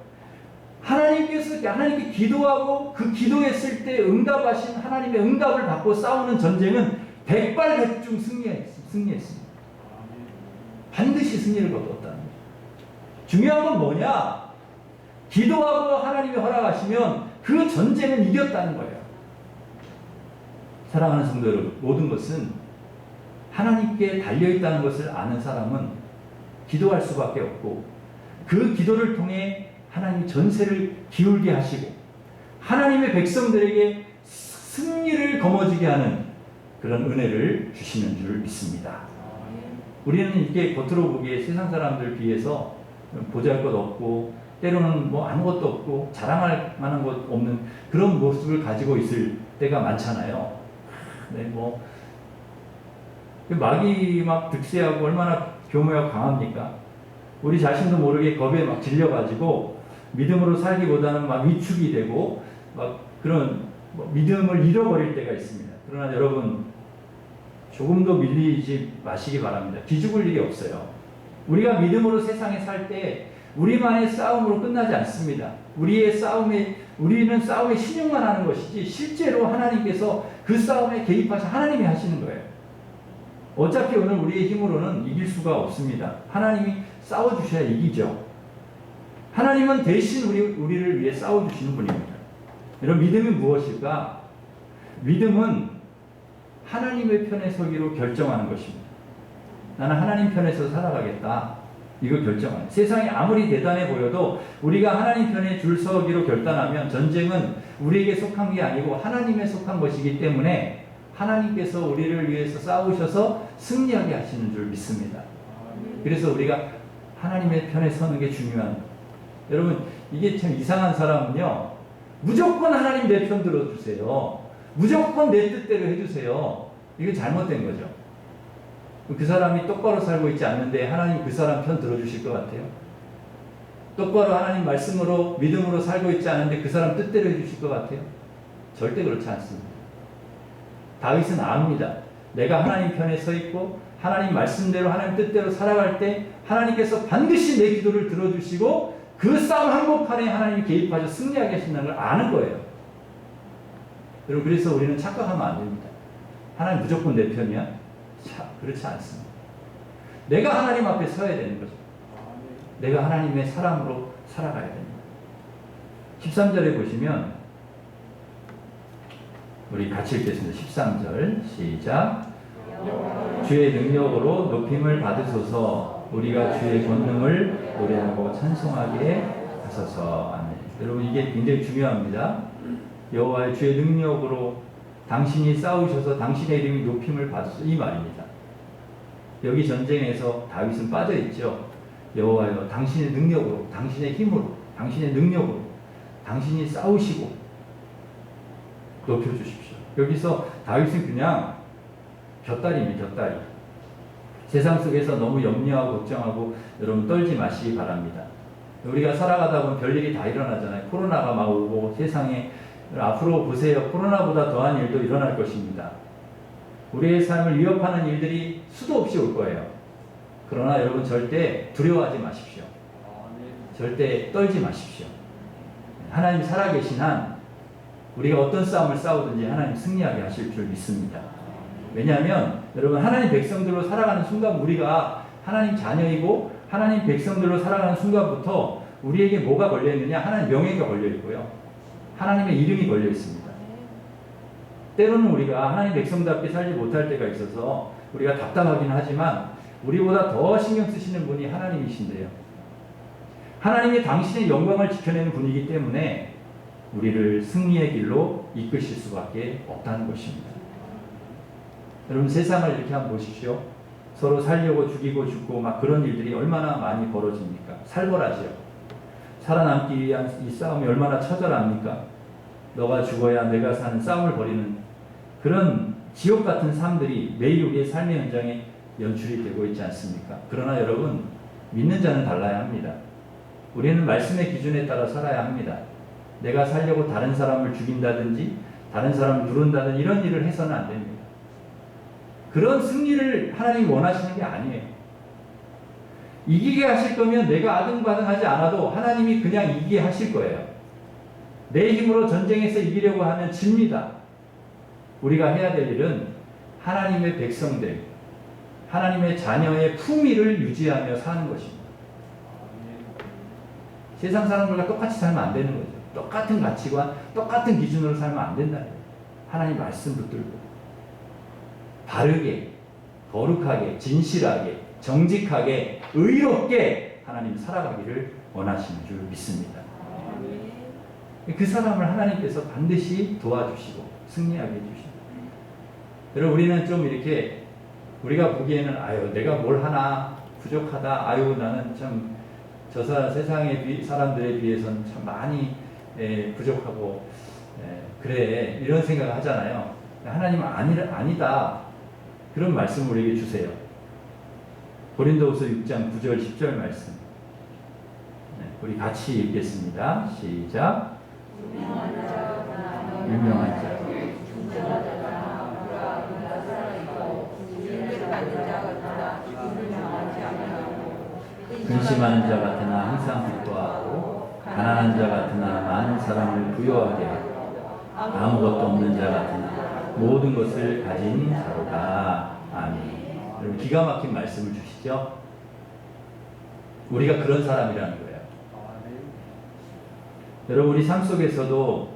S1: 하나님께 기도하고 그 기도했을 때 응답하신 하나님의 응답을 받고 싸우는 전쟁은 백발백중 승리했습니다. 반드시 승리를 거뒀다는 거죠. 중요한 건 뭐냐? 기도하고 하나님이 허락하시면 그 전쟁은 이겼다는 거예요. 사랑하는 성도 여러분, 모든 것은 하나님께 달려있다는 것을 아는 사람은 기도할 수밖에 없고, 그 기도를 통해 하나님이 전세를 기울게 하시고 하나님의 백성들에게 승리를 거머쥐게 하는 그런 은혜를 주시는 줄 믿습니다. 우리는 이렇게 겉으로 보기에 세상 사람들 비해서 보잘것 없고 때로는 뭐 아무것도 없고 자랑할 만한 것 없는 그런 모습을 가지고 있을 때가 많잖아요. 네, 뭐 마귀 막 득세하고 얼마나 교묘하고 강합니까? 우리 자신도 모르게 겁에 막 질려가지고 믿음으로 살기보다는 막 위축이 되고 막 그런 믿음을 잃어버릴 때가 있습니다. 그러나 여러분, 조금도 밀리지 마시기 바랍니다. 기죽을 일이 없어요. 우리가 믿음으로 세상에 살 때 우리만의 싸움으로 끝나지 않습니다. 우리는 싸움에 신용만 하는 것이지 실제로 하나님께서 그 싸움에 개입하셔 하나님이 하시는 거예요. 어차피 오늘 우리의 힘으로는 이길 수가 없습니다. 하나님이 싸워주셔야 이기죠. 하나님은 대신 우리를 위해 싸워주시는 분입니다. 여러분, 믿음이 무엇일까? 믿음은 하나님의 편에 서기로 결정하는 것입니다. 나는 하나님 편에서 살아가겠다. 이걸 결정하는. 세상이 아무리 대단해 보여도 우리가 하나님 편에 줄 서기로 결단하면 전쟁은 우리에게 속한 게 아니고 하나님에 속한 것이기 때문에 하나님께서 우리를 위해서 싸우셔서 승리하게 하시는 줄 믿습니다. 그래서 우리가 하나님의 편에 서는 게 중요한. 여러분, 이게 참 이상한 사람은요, 무조건 하나님 내 편 들어주세요. 무조건 내 뜻대로 해주세요. 이게 잘못된 거죠. 그 사람이 똑바로 살고 있지 않는데 하나님 그 사람 편 들어주실 것 같아요? 똑바로 하나님 말씀으로 믿음으로 살고 있지 않은데 그 사람 뜻대로 해주실 것 같아요? 절대 그렇지 않습니다. 다윗은 압니다. 내가 하나님 편에 서 있고 하나님 말씀대로 하나님 뜻대로 살아갈 때 하나님께서 반드시 내 기도를 들어주시고 그 싸움 한복판에 하나님이 개입하셔 승리하게 하신다는 걸 아는 거예요. 여러분, 그래서 우리는 착각하면 안 됩니다. 하나님 무조건 내 편이야? 그렇지 않습니다. 내가 하나님 앞에 서야 되는 거죠. 내가 하나님의 사람으로 살아가야 됩니다. 13절에 보시면 우리 같이 읽겠습니다. 13절 시작. 주의 능력으로 높임을 받으소서. 우리가 주의 권능을 노래하고 찬송하게 하소서. 아멘. 여러분, 이게 굉장히 중요합니다. 여호와의 주의 능력으로 당신이 싸우셔서 당신의 이름이 높임을 받으소서, 이 말입니다. 여기 전쟁에서 다윗은 빠져있죠. 여호와여, 당신의 능력으로, 당신의 힘으로, 당신의 능력으로 당신이 싸우시고 높여주십시오. 여기서 다윗은 그냥 곁다리입니다. 곁다리. 세상 속에서 너무 염려하고 걱정하고 여러분 떨지 마시기 바랍니다. 우리가 살아가다 보면 별일이 다 일어나잖아요. 코로나가 막 오고 세상에 앞으로 보세요. 코로나보다 더한 일도 일어날 것입니다. 우리의 삶을 위협하는 일들이 수도 없이 올 거예요. 그러나 여러분 절대 두려워하지 마십시오. 절대 떨지 마십시오. 하나님 살아계신 한 우리가 어떤 싸움을 싸우든지 하나님 승리하게 하실 줄 믿습니다. 왜냐하면 여러분 하나님 백성들로 살아가는 순간 우리가 하나님 자녀이고 하나님 백성들로 살아가는 순간부터 우리에게 뭐가 걸려있느냐? 하나님 명예가 걸려있고요. 하나님의 이름이 걸려있습니다. 때로는 우리가 하나님 백성답게 살지 못할 때가 있어서 우리가 답답하긴 하지만 우리보다 더 신경 쓰시는 분이 하나님이신데요. 하나님이 당신의 영광을 지켜내는 분이기 때문에 우리를 승리의 길로 이끄실 수밖에 없다는 것입니다. 여러분 세상을 이렇게 한번 보십시오. 서로 살려고 죽이고 죽고 막 그런 일들이 얼마나 많이 벌어집니까? 살벌하지요. 살아남기 위한 이 싸움이 얼마나 처절합니까? 너가 죽어야 내가 사는 싸움을 벌이는 그런 지옥 같은 삶들이 매일 우리의 삶의 현장에 연출이 되고 있지 않습니까? 그러나 여러분 믿는 자는 달라야 합니다. 우리는 말씀의 기준에 따라 살아야 합니다. 내가 살려고 다른 사람을 죽인다든지 다른 사람을 누른다든지 이런 일을 해서는 안 됩니다. 그런 승리를 하나님이 원하시는 게 아니에요. 이기게 하실 거면 내가 아등바등하지 않아도 하나님이 그냥 이기게 하실 거예요. 내 힘으로 전쟁에서 이기려고 하면 집니다. 우리가 해야 될 일은 하나님의 백성들, 하나님의 자녀의 품위를 유지하며 사는 것입니다. 세상 사람들과 똑같이 살면 안 되는 거죠. 똑같은 가치관, 똑같은 기준으로 살면 안 된다는 거예요. 하나님 말씀 붙들고 바르게, 거룩하게, 진실하게, 정직하게, 의롭게 하나님 살아가기를 원하시는 줄 믿습니다. 그 사람을 하나님께서 반드시 도와주시고 승리하게 해주십니다. 여러분 우리는 좀 이렇게 우리가 보기에는 아유 내가 뭘 하나 부족하다. 아유 나는 참 저 세상의 사람들에 비해서는 참 많이 부족하고 그래 이런 생각을 하잖아요. 하나님은 아니다. 그런 말씀을 우리에게 주세요. 고린도후서 6장 9절 10절 말씀. 우리 같이 읽겠습니다. 시작. 유명한 자. 근심하는 자 같으나 항상 기뻐하고 가난한 자 같으나 많은 사람을 부유하게 하고 아무것도 없는 자 같으나 모든 것을 가진 자로다. 아멘. 여러분 기가 막힌 말씀을 주시죠. 우리가 그런 사람이라는 거예요. 여러분 우리 삶 속에서도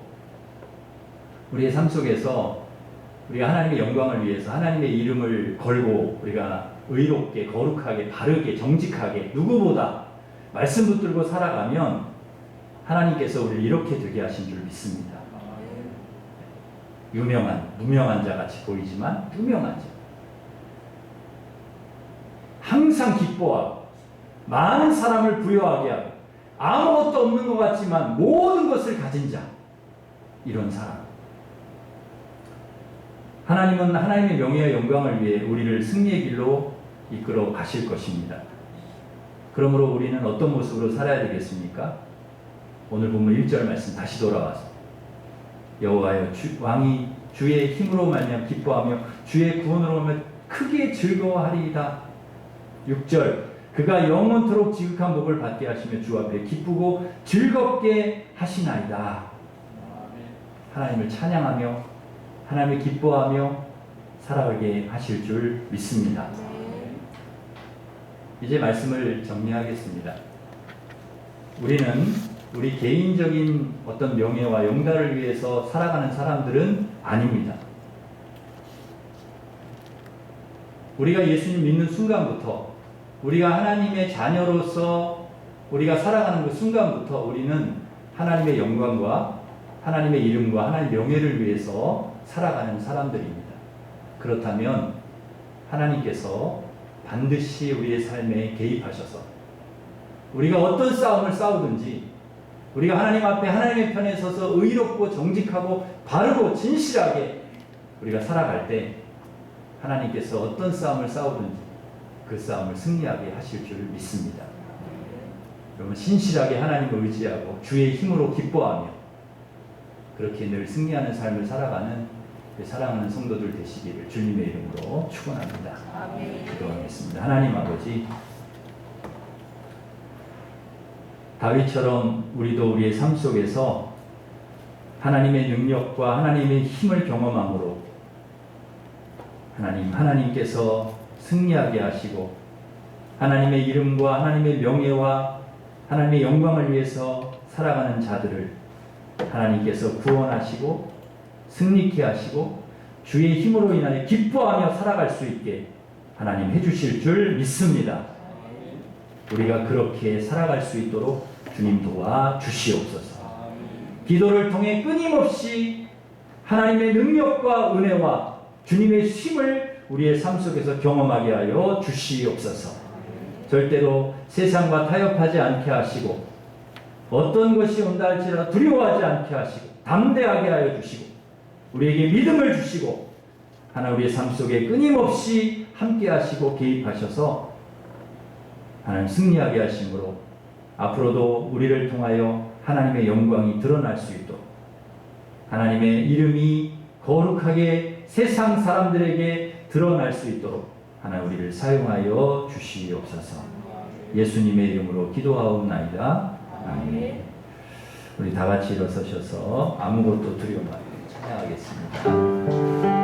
S1: 우리의 삶 속에서 우리가 하나님의 영광을 위해서 하나님의 이름을 걸고 우리가 의롭게 거룩하게 바르게 정직하게 누구보다 말씀 붙들고 살아가면 하나님께서 우리를 이렇게 되게 하신 줄 믿습니다. 무명한 자 같이 보이지만 유명한 자. 항상 기뻐하고 많은 사람을 부여하게 하고 아무것도 없는 것 같지만 모든 것을 가진 자. 이런 사람. 하나님은 하나님의 명예와 영광을 위해 우리를 승리의 길로 이끌어 가실 것입니다. 그러므로 우리는 어떤 모습으로 살아야 되겠습니까? 오늘 본문 1절 말씀 다시 돌아와서 여호와여 왕이 주의 힘으로 말미암아 기뻐하며 주의 구원으로 말미암아 크게 즐거워하리이다. 6절 그가 영원토록 지극한 복을 받게 하시며 주 앞에 기쁘고 즐겁게 하시나이다. 하나님을 찬양하며 하나님을 기뻐하며 살아가게 하실 줄 믿습니다. 이제 말씀을 정리하겠습니다. 우리는 우리 개인적인 어떤 명예와 영달을 위해서 살아가는 사람들은 아닙니다. 우리가 예수님 믿는 순간부터 우리가 하나님의 자녀로서 우리가 살아가는 그 순간부터 우리는 하나님의 영광과 하나님의 이름과 하나님의 명예를 위해서 살아가는 사람들입니다. 그렇다면 하나님께서 반드시 우리의 삶에 개입하셔서 우리가 어떤 싸움을 싸우든지 우리가 하나님 앞에 하나님의 편에 서서 의롭고 정직하고 바르고 진실하게 우리가 살아갈 때 하나님께서 어떤 싸움을 싸우든지 그 싸움을 승리하게 하실 줄 믿습니다. 여러분 신실하게 하나님을 의지하고 주의 힘으로 기뻐하며 그렇게 늘 승리하는 삶을 살아가는 사랑하는 성도들 되시기를 주님의 이름으로 축원합니다. 기도하겠습니다. 하나님 아버지, 다윗처럼 우리도 우리의 삶 속에서 하나님의 능력과 하나님의 힘을 경험함으로 하나님께서 승리하게 하시고 하나님의 이름과 하나님의 명예와 하나님의 영광을 위해서 살아가는 자들을 하나님께서 구원하시고 승리케 하시고 주의 힘으로 인하여 기뻐하며 살아갈 수 있게 하나님 해주실 줄 믿습니다. 우리가 그렇게 살아갈 수 있도록 주님 도와 주시옵소서. 기도를 통해 끊임없이 하나님의 능력과 은혜와 주님의 힘을 우리의 삶 속에서 경험하게 하여 주시옵소서. 절대로 세상과 타협하지 않게 하시고 어떤 것이 온다 할지라도 두려워하지 않게 하시고 담대하게 하여 주시고 우리에게 믿음을 주시고 하나 우리의 삶 속에 끊임없이 함께 하시고 개입하셔서 하나님 승리하게 하심으로 앞으로도 우리를 통하여 하나님의 영광이 드러날 수 있도록 하나님의 이름이 거룩하게 세상 사람들에게 드러날 수 있도록 하나 우리를 사용하여 주시옵소서. 예수님의 이름으로 기도하옵나이다. 아멘. 우리 다 같이 일어서셔서 아무것도 두려움 말고 찬양하겠습니다.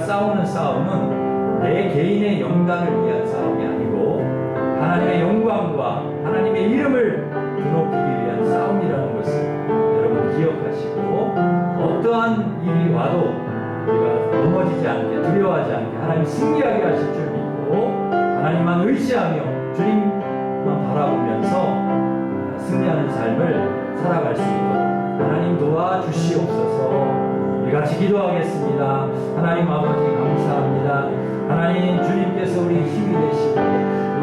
S1: 싸우는 싸움은 내 개인의 영광을 위한 싸움이 아니고 하나님의 영광과 하나님의 이름을 드높이기 위한 싸움이라는 것을 여러분 기억하시고 어떠한 일이 와도 우리가 넘어지지 않게 두려워하지 않게 하나님 승리하게 하실 줄 믿고 하나님만 의지하며 주님만 바라보면서 승리하는 삶을 살아갈 수 있도록 하나님 도와주시옵소서. 우리 같이 기도하겠습니다. 하나님 아버지 감사합니다. 하나님 주님께서 우리 힘이 되시고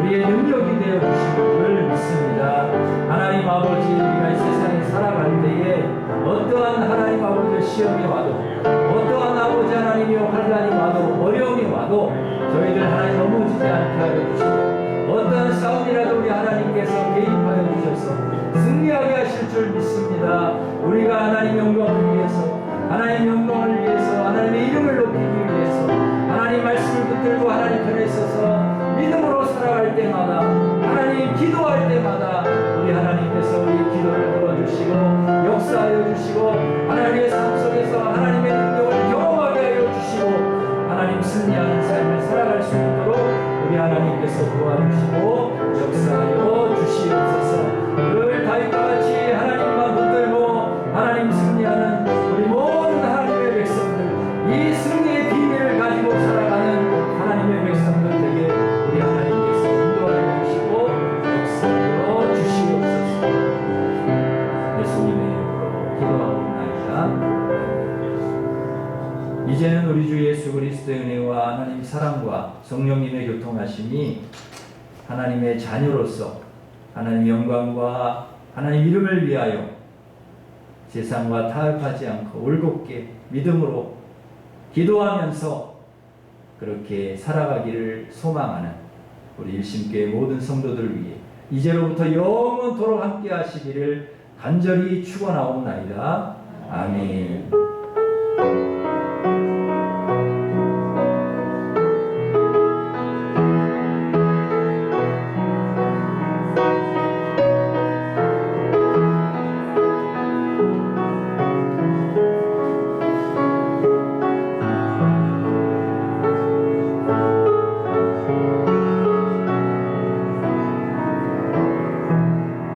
S1: 우리의 능력이 되어 주실 줄 믿습니다. 하나님 아버지 우리가 이 세상에 살아갈 때에 어떠한 하나님 아버지의 시험이 와도 어떠한 아버지 하나님의 환난이 와도 어려움이 와도 저희들 하나님 넘어지지 않게 하여 주시고 어떠한 싸움이라도 우리 하나님께서 개입하여 주셔서 승리하게 하실 줄 믿습니다. 우리가 하나님 영광을 위해서 하나님 영광을 위해서 하나님의 이름을 높이기 위해서 하나님 말씀을 붙들고 하나님 편에 있어서 믿음으로 살아갈 때마다 주시고 역사하여 주시고 하나님의 삶 속에서 하나님의 능력을 경험하게 하여 주시고 하나님 승리하는 삶을 살아갈 수 있도록 우리 하나님께서 도와주시고 역사하여 주시옵소서. 늘 다윗과 같이 하나님만 붙들고 하나님 승리하는 우리 모든 하나님의 백성들, 이 승리의 비밀을 가지고 살아가는 하나님의 백성들 되게 우리 하나님께서 인도하여 주시고 역사하여 주시옵소서. 예수님의 이름으로 기도하옵나이다. 이제는 우리 주 예수 그리스도의 은혜와 하나님 사랑과 성령님의 교통하심이 하나님의 자녀로서 하나님 영광과 하나님 이름을 위하여 세상과 타협하지 않고 올곧게 믿음으로 기도하면서 그렇게 살아가기를 소망하는 우리 일심교회 모든 성도들을 위해 이제로부터 영원토록 함께 하시기를 간절히 축원하옵나이다. 아멘.